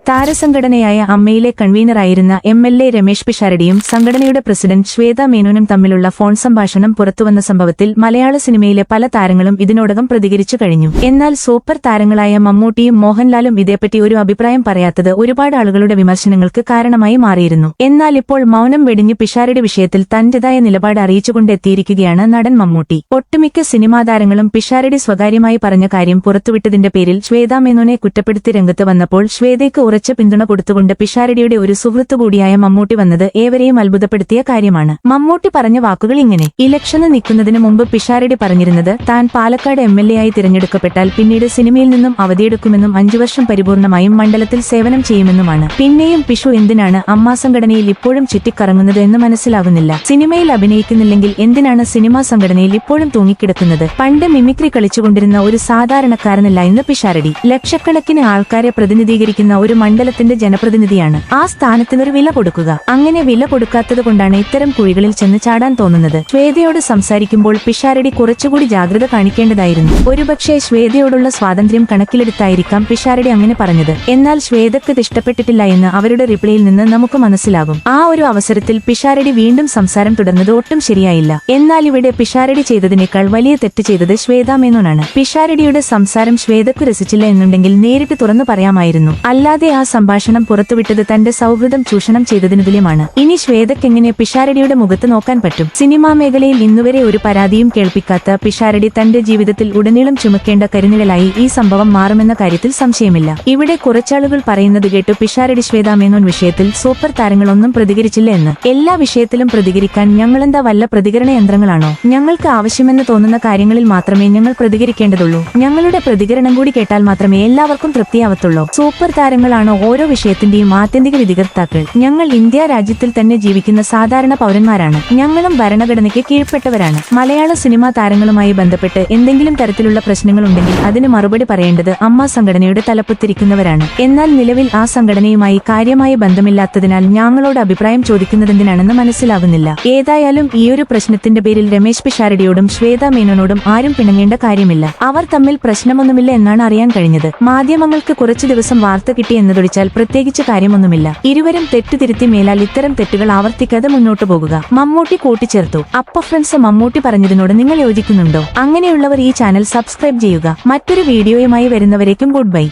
താരസംഘടനയായ അമ്മയിലെ കൺവീനറായിരുന്ന MLA Ramesh പിഷാരടിയും സംഘടനയുടെ president Shweta മേനോനും തമ്മിലുള്ള ഫോൺ സംഭാഷണം പുറത്തുവന്ന സംഭവത്തിൽ മലയാള സിനിമയിലെ പല താരങ്ങളും ഇതിനോടകം പ്രതികരിച്ചു കഴിഞ്ഞു. എന്നാൽ സൂപ്പർ താരങ്ങളായ മമ്മൂട്ടിയും മോഹൻലാലും ഇതേപ്പറ്റി ഒരു അഭിപ്രായം പറയാത്തത് ഒരുപാട് ആളുകളുടെ വിമർശനങ്ങൾക്ക് കാരണമായി മാറിയിരുന്നു. എന്നാൽ ഇപ്പോൾ മൗനം വെടിഞ്ഞ് പിഷാരടി വിഷയത്തിൽ തന്റേതായ നിലപാട് അറിയിച്ചുകൊണ്ടെത്തിയിരിക്കുകയാണ് നടൻ മമ്മൂട്ടി. ഒട്ടുമിക്ക സിനിമാ താരങ്ങളും പിഷാരടി സ്വകാര്യമായി പറഞ്ഞ കാര്യം പുറത്തുവിട്ടതിന്റെ പേരിൽ ശ്വേത മേനോനെ കുറ്റപ്പെടുത്തി രംഗത്ത് വന്നപ്പോൾ ശ്വേതയ്ക്ക് ഉറച്ച പിന്തുണ കൊടുത്തുകൊണ്ട് പിഷാരടിയുടെ ഒരു സുഹൃത്തു കൂടിയായ മമ്മൂട്ടി വന്നത് ഏവരെയും അത്ഭുതപ്പെടുത്തിയ കാര്യമാണ്. മമ്മൂട്ടി പറഞ്ഞ വാക്കുകൾ ഇങ്ങനെ: ഇലക്ഷന് നിൽക്കുന്നതിന് മുമ്പ് പിഷാരടി പറഞ്ഞിരുന്നത് താൻ പാലക്കാട് MLA ആയി തിരഞ്ഞെടുക്കപ്പെട്ടാൽ പിന്നീട് സിനിമയിൽ നിന്നും അവധിയെടുക്കുമെന്നും 5 വർഷം പരിപൂർണമായും മണ്ഡലത്തിൽ സേവനം ചെയ്യുമെന്നുമാണ്. പിന്നെയും പിഷു എന്തിനാണ് അമ്മാ സംഘടനയിൽ ഇപ്പോഴും ചുറ്റിക്കറങ്ങുന്നത് എന്ന് മനസ്സിലാകുന്നില്ല. സിനിമയിൽ അഭിനയിക്കുന്നില്ലെങ്കിൽ എന്തിനാണ് സിനിമാ സംഘടനയിൽ ഇപ്പോഴും തൂങ്ങിക്കിടക്കുന്നത്? പണ്ട് മിമിക്രി കളിച്ചുകൊണ്ടിരുന്ന ഒരു സാധാരണക്കാരനല്ല ഇന്ന് പിഷാരടി. ലക്ഷക്കണക്കിന് ആൾക്കാരെ പ്രതിനിധീകരിക്കുന്ന ഒരു മണ്ഡലത്തിന്റെ ജനപ്രതിനിധിയാണ്. ആ സ്ഥാനത്തിനൊരു വില കൊടുക്കുക. അങ്ങനെ വില കൊടുക്കാത്തതുകൊണ്ടാണ് ഇത്തരം കുഴികളിൽ ചെന്ന് ചാടാൻ തോന്നുന്നത്. ശ്വേതയോട് സംസാരിക്കുമ്പോൾ പിഷാരടി കുറച്ചുകൂടി ജാഗ്രത കാണിക്കേണ്ടതായിരുന്നു. ഒരുപക്ഷെ ശ്വേതയോടുള്ള സ്വാതന്ത്ര്യം കണക്കിലെടുത്തായിരിക്കാം പിഷാരടി അങ്ങനെ പറഞ്ഞത്. എന്നാൽ ശ്വേതക്ക് ഇത് ഇഷ്ടപ്പെട്ടിട്ടില്ല എന്ന് അവരുടെ റിപ്ലൈയിൽ നിന്ന് നമുക്ക് മനസ്സിലാകും. ആ ഒരു അവസരത്തിൽ പിഷാരടി വീണ്ടും സംസാരം തുടർന്നത് ഒട്ടും ശരിയായില്ല. എന്നാൽ ഇവിടെ പിഷാരടി ചെയ്തതിനേക്കാൾ വലിയ തെറ്റ് ചെയ്തത് ശ്വേത മേനോനാണ്. പിഷാരടിയുടെ സംസാരം ശ്വേതക്ക് രസിച്ചില്ല എന്നുണ്ടെങ്കിൽ നേരിട്ട് തുറന്നു പറയാമായിരുന്നു. അല്ലാതെ ആ സംഭാഷണം പുറത്തുവിട്ടത് തന്റെ സൗഹൃദം ചൂഷണം ചെയ്തതിനു തുല്യമാണ്. ഇനി ശ്വേതക്കെങ്ങനെ പിഷാരടിയുടെ മുഖത്ത് നോക്കാൻ പറ്റും? സിനിമാ മേഖലയിൽ ഇന്നുവരെ ഒരു പരാതിയും കേൾപ്പിക്കാത്ത പിഷാരടി തന്റെ ജീവിതത്തിൽ ഉടനീളം ചുമക്കേണ്ട കരിനിഴലായി ഈ സംഭവം മാറുമെന്ന കാര്യത്തിൽ സംശയമില്ല. ഇവിടെ കുറച്ചാളുകൾ പറയുന്നത് കേട്ടു പിഷാരടി ശ്വേത മേനോൻ വിഷയത്തിൽ സൂപ്പർ താരങ്ങളൊന്നും പ്രതികരിച്ചില്ല എന്ന്. എല്ലാ വിഷയത്തിലും പ്രതികരിക്കാൻ ഞങ്ങളെന്താ വല്ല പ്രതികരണ യന്ത്രങ്ങളാണോ? ഞങ്ങൾക്ക് ആവശ്യമെന്ന് തോന്നുന്ന കാര്യങ്ങളിൽ മാത്രമേ ഞങ്ങൾ പ്രതികരിക്കേണ്ടതുള്ളൂ. ഞങ്ങളുടെ പ്രതികരണം കൂടി കേട്ടാൽ മാത്രമേ എല്ലാവർക്കും തൃപ്തിയാവത്തുള്ളൂ. സൂപ്പർ താരങ്ങളാണോ ഓരോ വിഷയത്തിന്റെയും ആത്യന്തിക വിധികർത്താക്കൾ? ഞങ്ങൾ ഇന്ത്യ രാജ്യത്തിൽ തന്നെ ജീവിക്കുന്ന സാധാരണ പൗരന്മാരാണ്. ഞങ്ങളും ഭരണഘടനയ്ക്ക് കീഴ്പ്പെട്ടവരാണ്. മലയാള സിനിമാ താരങ്ങളുമായി ബന്ധപ്പെട്ട് എന്തെങ്കിലും തരത്തിലുള്ള പ്രശ്നങ്ങളുണ്ടെങ്കിൽ അതിന് മറുപടി പറയേണ്ടത് അമ്മ സംഘടനയുടെ തലപ്പത്തിരിക്കുന്നവരാണ്. എന്നാൽ നിലവിൽ ആ സംഘടനയുമായി കാര്യമായ ബന്ധമില്ലാത്തതിനാൽ ഞങ്ങളോട് അഭിപ്രായം ചോദിക്കുന്നതെന്തിനാണെന്ന് മനസ്സിലാകുന്നില്ല. ഏതായാലും ഈയൊരു പ്രശ്നത്തിന്റെ പേരിൽ രമേശ് പിഷാരടിയോടും ശ്വേത മേനോനോടും ആരും പിണങ്ങേണ്ട കാര്യമില്ല. അവർ തമ്മിൽ പ്രശ്നമൊന്നുമില്ല എന്നാണ് അറിയാൻ കഴിഞ്ഞത്. മാധ്യമങ്ങൾക്ക് കുറച്ചു ദിവസം വാർത്ത കിട്ടി എന്നതൊഴിച്ചാൽ പ്രത്യേകിച്ച് കാര്യമൊന്നുമില്ല. ഇരുവരും തെറ്റുതിരുത്തി മേലാൽ ഇത്തരം തെറ്റുകൾ ആവർത്തിക്കാതെ മുന്നോട്ടു പോകുക. മമ്മൂട്ടി കൂട്ടിച്ചേർത്തു. അപ്പൊ ഫ്രണ്ട്സ്, മമ്മൂട്ടി പറഞ്ഞതിനോട് നിങ്ങൾ യോജിക്കുന്നുണ്ടോ? അങ്ങനെയുള്ളവർ ഈ ചാനൽ സബ്സ്ക്രൈബ് ചെയ്യുക. മറ്റൊരു വീഡിയോയുമായി വരുന്നവരേക്കും ഗുഡ് ബൈ.